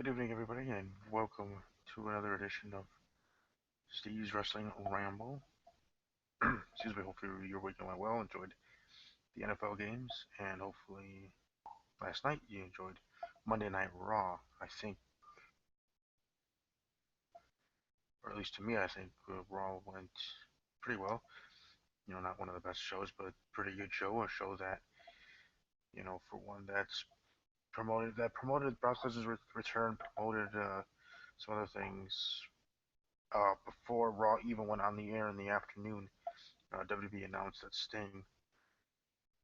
Good evening, everybody, and welcome to another edition of Steve's Wrestling Ramble. Excuse me, hopefully you're waking up well, enjoyed the NFL games, and hopefully last night you enjoyed Monday Night Raw. I think, or at least to me, I think Raw went pretty well. Not one of the best shows, but pretty good show. A show that, for one that's promoted Brock Lesnar's return, promoted some other things before Raw even went on the air in the afternoon. WWE announced that Sting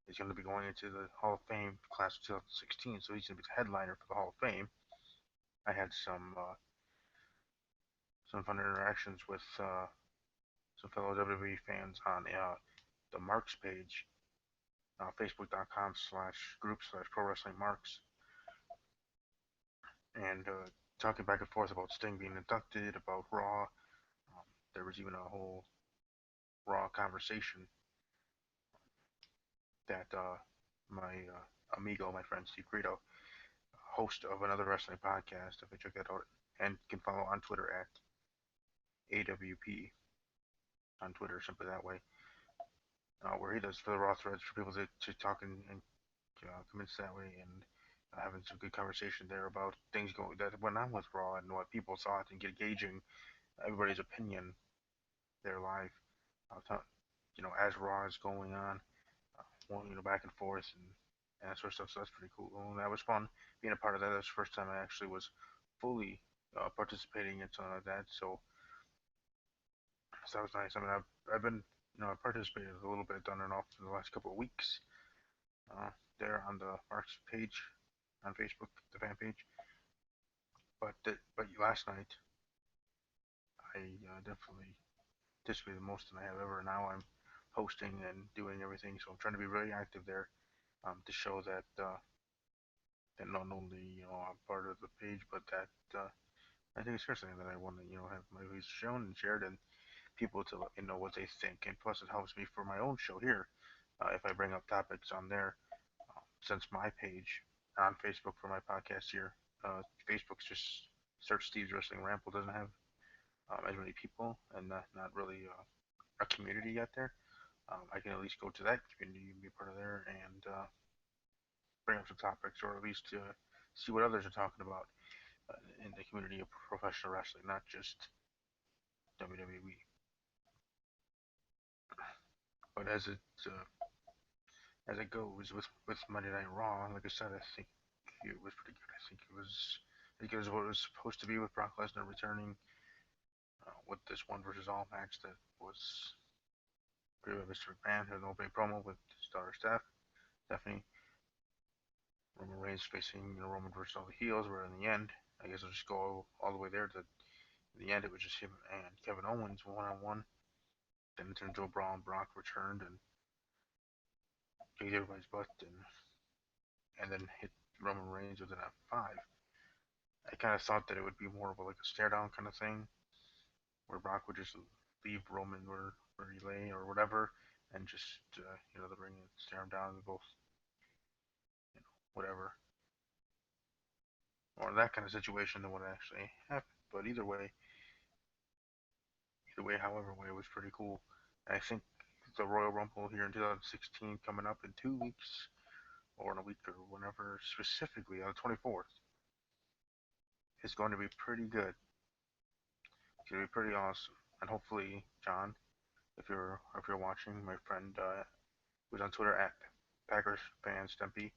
is going to be going into the Hall of Fame class of 2016, so he's going to be the headliner for the Hall of Fame. I had some fun interactions with some fellow WWE fans on the Marks page, facebook.com/group/pro wrestling marks, and talking back and forth about Sting being inducted, about Raw. There was even a whole Raw conversation that my amigo, my friend Steve Greedo, host of another wrestling podcast, if you check that out, and can follow on Twitter at AWP on Twitter, simply that way, where he does for the Raw threads for people to talk and commence that way, and having some good conversation there about things going that went on with Raw and what people thought, and gauging everybody's opinion there live, as Raw is going on, back and forth and that sort of stuff. So that's pretty cool. And that was fun being a part of that. That's the first time I actually was fully participating in something like that. So that was nice. I mean, I've been, I participated a little bit on and off in the last couple of weeks there on the Marks page on Facebook, the fan page. But last night, I definitely participated the most than I have ever. Now I'm hosting and doing everything, so I'm trying to be really active there to show that not only I'm part of the page, but that I think it's seriously that I want to have my views shown and shared, and people to let me know what they think. And plus, it helps me for my own show here if I bring up topics on there. Since my page on Facebook for my podcast here, Facebook's just search Steve's Wrestling Ramble, doesn't have as many people, and not really a community yet there. I can at least go to that community and be part of there, and bring up some topics, or at least see what others are talking about in the community of professional wrestling, not just WWE. But as it goes with Monday Night Raw, like I said, I think it was pretty good. I think it was as good as what it was supposed to be, with Brock Lesnar returning with this one versus all match that was created by Mr. McMahon. Had an opening promo with his daughter Stephanie. Roman Reigns facing Roman versus all the heels. Where in the end, I guess I'll just go all the way there. In the end, it was just him and Kevin Owens one-on-one. Then it turned into a brawl, and Brock returned and kicked everybody's butt, and then hit Roman Reigns with an F5. I kind of thought that it would be more of like a stare down kind of thing, where Brock would just leave Roman where he lay or whatever, and just the ring and stare him down, and both whatever, or that kind of situation than what actually happened. But however way, it was pretty cool. And I think the Royal Rumble here in 2016 coming up in 2 weeks, or in a week, or whenever, specifically on the 24th, is going to be pretty good. It's going to be pretty awesome. And hopefully, John, if you're watching, my friend who's on Twitter at Packers fan Stempy,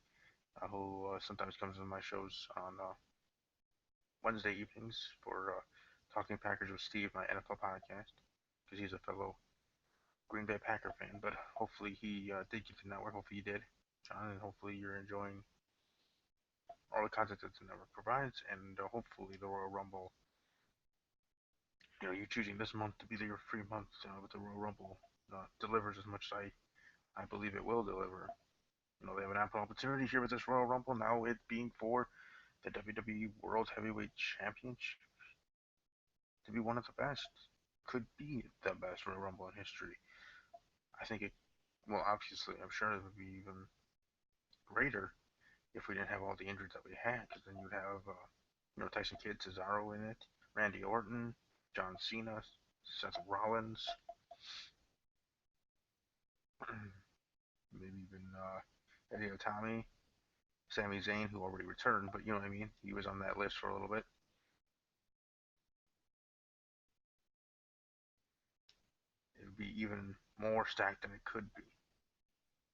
who sometimes comes to my shows on Wednesday evenings for Talking Packers with Steve, my NFL podcast, because he's a fellow Green Bay Packer fan. But hopefully he did get the network. Hopefully you did, John, and hopefully you're enjoying all the content that the network provides, and hopefully the Royal Rumble. You're choosing this month to be your free month with the Royal Rumble delivers as much as I believe it will deliver. They have an ample opportunity here with this Royal Rumble, now it being for the WWE World Heavyweight Championship, to be one of the best. Could be the best Royal Rumble in history. I think well, obviously, I'm sure it would be even greater if we didn't have all the injuries that we had, because then you'd have Tyson Kidd, Cesaro in it, Randy Orton, John Cena, Seth Rollins, maybe even Eddie Otami, Sami Zayn, who already returned, but you know what I mean. He was on that list for a little bit. It would be even more stacked than it could be.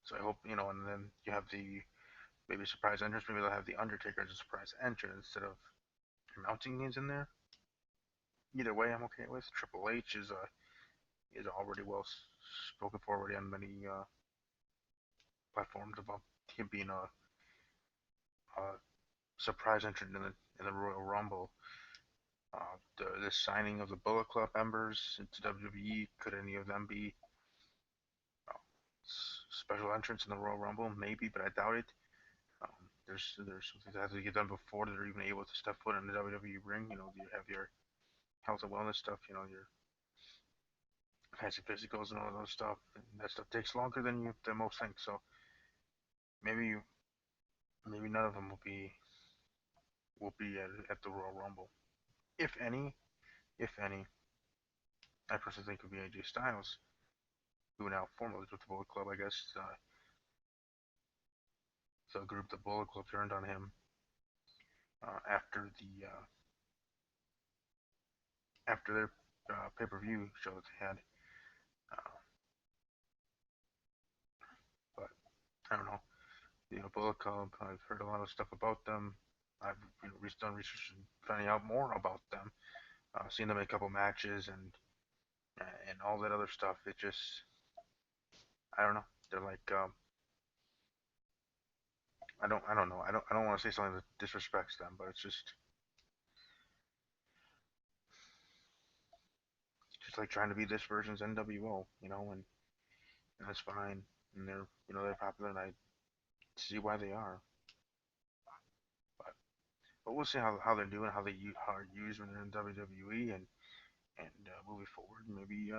So I hope and then you have the maybe surprise entrance. Maybe they'll have the Undertaker as a surprise entrance instead of mounting these in there. Either way, I'm okay with. Triple H is already well spoken for already on many platforms about him being a surprise entrant in the Royal Rumble. The signing of the Bullet Club members into WWE, could any of them be uh, special entrants in the Royal Rumble? Maybe, but I doubt it. There's something that has to get done before they're even able to step foot in the WWE ring. You have your health and wellness stuff, your fancy physicals and all those stuff, and that stuff takes longer than most think. So maybe maybe none of them will be at the Royal Rumble, if any. If any, I personally think it would be AJ Styles, who now formally with the Bullet Club, I guess. The group, the Bullet Club, turned on him after their pay-per-view show that they had. Uh, but I don't know. Bullet Club. I've heard a lot of stuff about them. I've done research and finding out more about them. Seen them in a couple matches and all that other stuff. It just I don't know. They're like I don't know. I don't want to say something that disrespects them, but it's just like trying to be this version's NWO, and that's fine. And they're popular, and I see why they are. But we'll see how they're doing, how are used when they're in WWE, and moving forward, maybe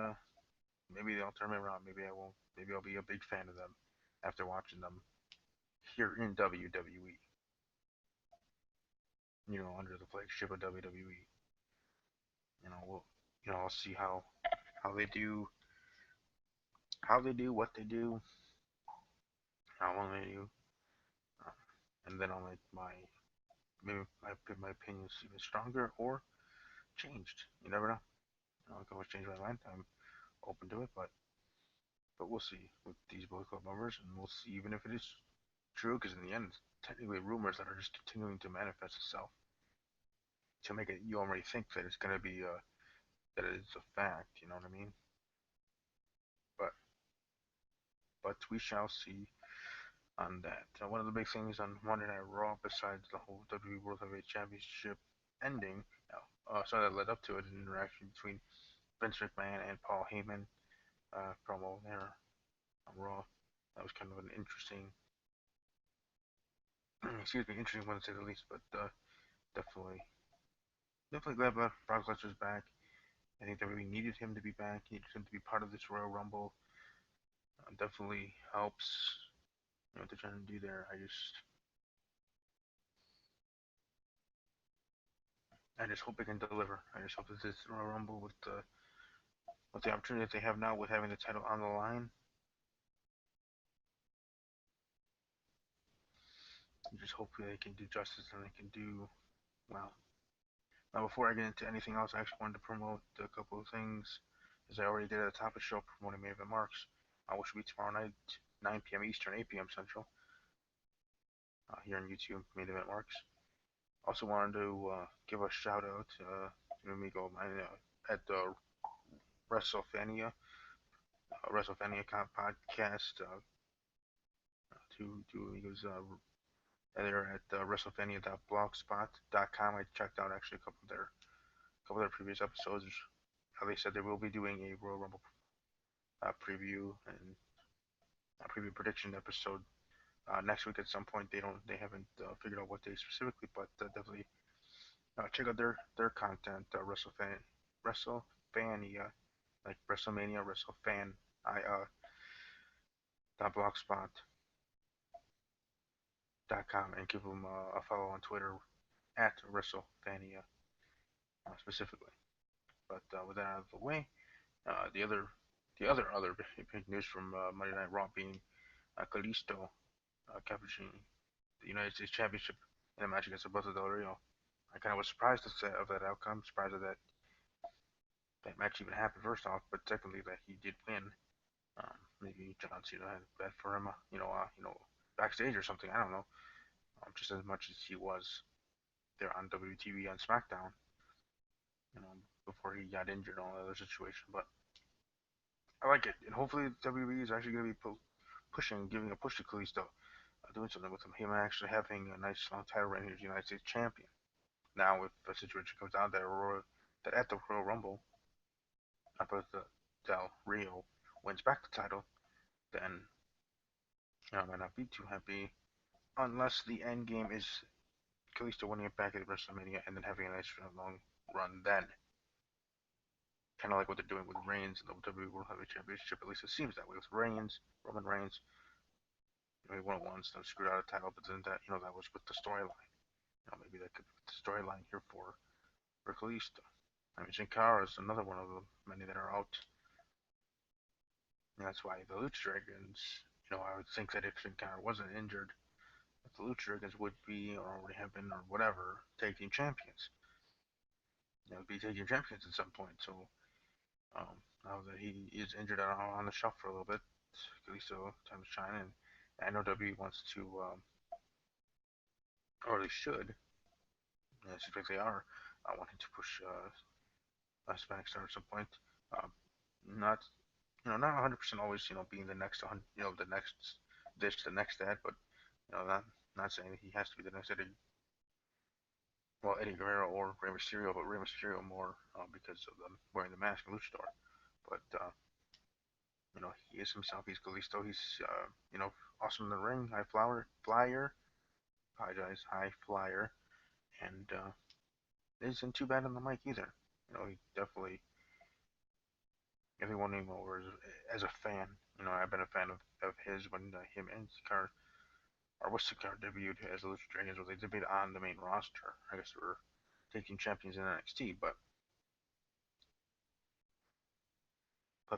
they'll turn me around. Maybe I won't. Maybe I'll be a big fan of them after watching them here in WWE. Under the flagship of WWE. We'll I'll see how they do, what they do, how long they do, uh, and then I'll make my opinions even stronger or changed. You never know. I can always change my mind. I'm open to it, but we'll see with these Bullet Club numbers, and we'll see even if it is true, because in the end, it's technically rumors that are just continuing to manifest itself to make it. You already think that it's gonna be that it's a fact. You know what I mean? But we shall see on that. One of the big things on Monday Night Raw, besides the whole WWE World Heavyweight Championship ending, so that led up to it, an interaction between Vince McMahon and Paul Heyman, promo there on Raw. That was kind of an interesting, excuse me, interesting one to say the least. But definitely, glad that Brock Lesnar's back. I think that we needed him to be back. Needed him to be part of this Royal Rumble. Definitely helps. What they're trying to do there. I just hope it can deliver. I just hope that this Royal Rumble with the opportunity that they have now with having the title on the line, I just hope they can do justice and they can do well. Now, before I get into anything else, I actually wanted to promote a couple of things, as I already did at the top of the show, promoting Main Event Marks, which will be tomorrow night, 9 p.m. Eastern, 8 p.m. Central, here on YouTube, Main Event Marks. Also wanted to give a shout out to Amigo of mine at the WrestleFania podcast, to amigos they're at WrestleFania.blogspot.com. I checked out actually a couple of their previous episodes. How they said they will be doing a Royal Rumble preview and a preview prediction episode next week at some point. They haven't figured out what day specifically, but definitely check out their content. WrestleFania, like WrestleMania, WrestleFan, blogspot.com, and give them a follow on Twitter at WrestleMania specifically. But with that out of the way, uh, the other the other big news from Monday Night Raw being Kalisto capturing the United States Championship in a match against Alberto Del Rio. I kind of was surprised of that outcome, surprised that that match even happened first off, but secondly that he did win. Maybe John Cena had bet for him, backstage or something. I don't know. Just as much as he was there on WTV on SmackDown, you know, before he got injured and all that other situation. But I like it, and hopefully WWE is actually going to be pushing, giving a push to Kalisto, doing something with him. Him actually having a nice long title reign as United States champion. Now, if the situation comes down that at the Royal Rumble, Alberto Del Rio wins back the title, then I might not be too happy unless the end game is Kalisto winning it back at WrestleMania and then having a nice long run then. Kind of like what they're doing with Reigns and the WWE World Heavyweight Championship. At least it seems that way with Reigns, Roman Reigns. He won it once, then screwed out a title, but then that was with the storyline. Maybe that could be the storyline here for Kalisto. I mean, Sin Cara is another one of the many that are out. And that's why the Lucha Dragons, I would think that if Sin Cara wasn't injured, that the Lucha Dragons would be, or already have been, or whatever, tag team champions. Be tag team champions at some point. So now that he is injured on the shelf for a little bit, Kalisto time to shine, and I know WWE wants to, or they should, it seems like they are, wanting to push Hispanic star at some point. Uh, not not 100% always, being the next, the next this, the next that, but not saying that he has to be the next Eddie, well, Eddie Guerrero or Rey Mysterio, but Rey Mysterio more because of them wearing the mask in Luchador. But he is himself. He's Kalisto. He's awesome in the ring, flyer. Apologize, high flyer, and isn't too bad on the mic either. He definitely everyone him over as a fan. I've been a fan of his when him and Sakar, or was Sakar debuted as the Lucha Dragons, where they debuted on the main roster. I guess they were taking champions in NXT, but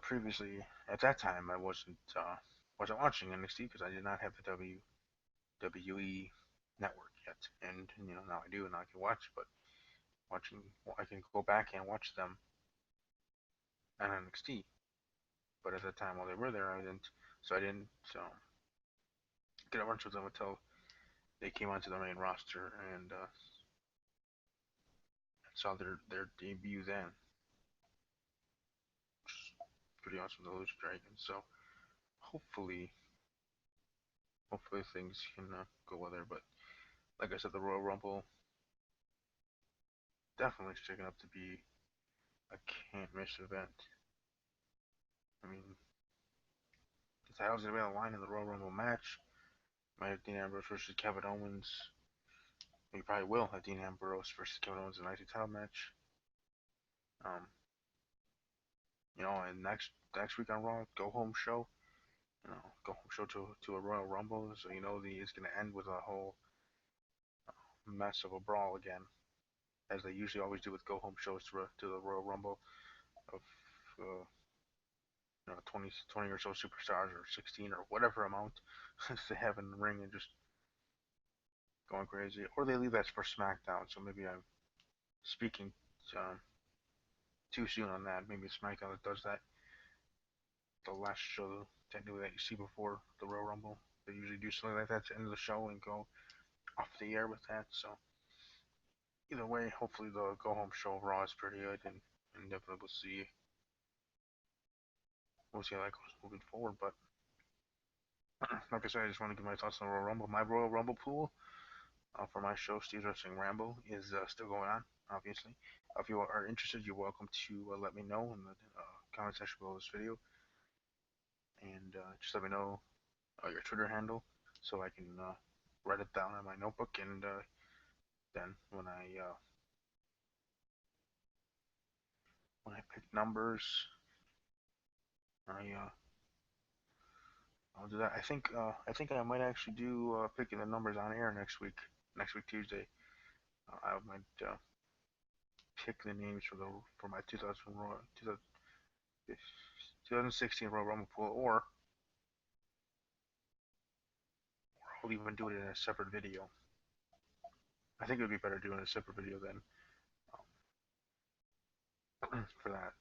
previously at that time I wasn't watching NXT because I did not have the WWE network yet, and now I do, and I can watch. But watching, I can go back and watch them on NXT. But at that time while they were there, I didn't get a bunch of them until they came onto the main roster and saw their debut then, which is pretty awesome. The Lucha Dragons. So hopefully, hopefully things can go well there. But like I said, the Royal Rumble definitely shaping up to be a can't miss event. I mean, the title's gonna be on the line in the Royal Rumble match. Might have Dean Ambrose versus Kevin Owens. We probably will have Dean Ambrose versus Kevin Owens in an IC title match. Um, and next week on Raw, go home show. Go home show to a Royal Rumble. So it's gonna end with a whole mess of a brawl again, as they usually always do with go home shows to the Royal Rumble of uh, 20 or so superstars or 16 or whatever amount they have in the ring and just going crazy. Or they leave that for SmackDown. So maybe I'm speaking um, too soon on that. Maybe SmackDown that does that. The last show technically that you see before the Royal Rumble. They usually do something like that to end the show and go off the air with that. So either way, hopefully the go home show of Raw is pretty good, and definitely we'll see how that goes moving forward. But like I said, I just want to give my thoughts on the Royal Rumble. My Royal Rumble pool for my show, Steve's Wrestling Ramble, is still going on, obviously. If you are interested, you're welcome to let me know in the comment section below this video. And just let me know your Twitter handle so I can write it down in my notebook. And then when I pick numbers, I I'll do that. I think I might actually do picking the numbers on air next week Tuesday. I might pick the names for my 2016 Royal Rumble pool, or I'll even do it in a separate video. I think it would be better doing a separate video than for that.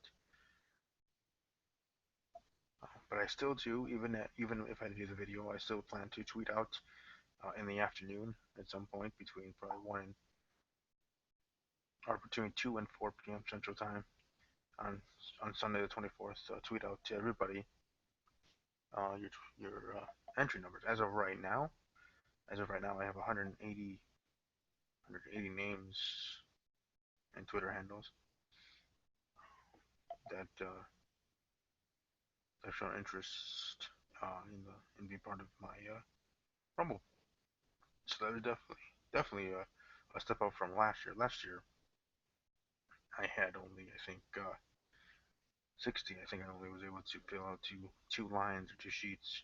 But I still do, even if I do the video, I still plan to tweet out in the afternoon at some point between probably 2 and 4 p.m. Central Time on Sunday the 24th. Tweet out to everybody your entry numbers. As of right now, I have 180 names and Twitter handles that have shown interest in being part of my Rumble. So that is definitely a step up from last year. Last year I had only, I think, 60. I think I only was able to fill out two lines or two sheets.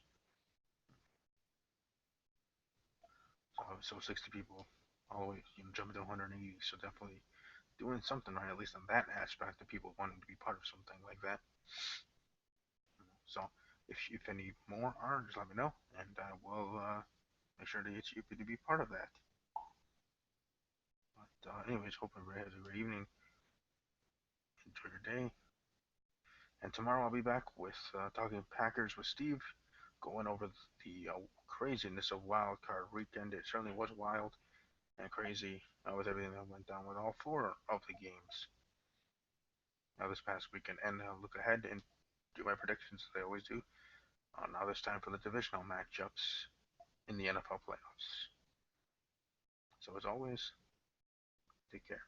So 60 people all the way, jumping to 180. So definitely doing something right, at least on that aspect of people wanting to be part of something like that. So if any more are, just let me know, and I will make sure to get you to be part of that. But anyways, hope everybody has a great evening. Enjoy your day. And tomorrow I'll be back with talking Packers with Steve, going over the craziness of Wild Card Weekend. It certainly was wild and crazy with everything that went down with all four of the games this past weekend. And look ahead and do my predictions as I always do. Now this time for the divisional matchups in the NFL playoffs. So as always, take care.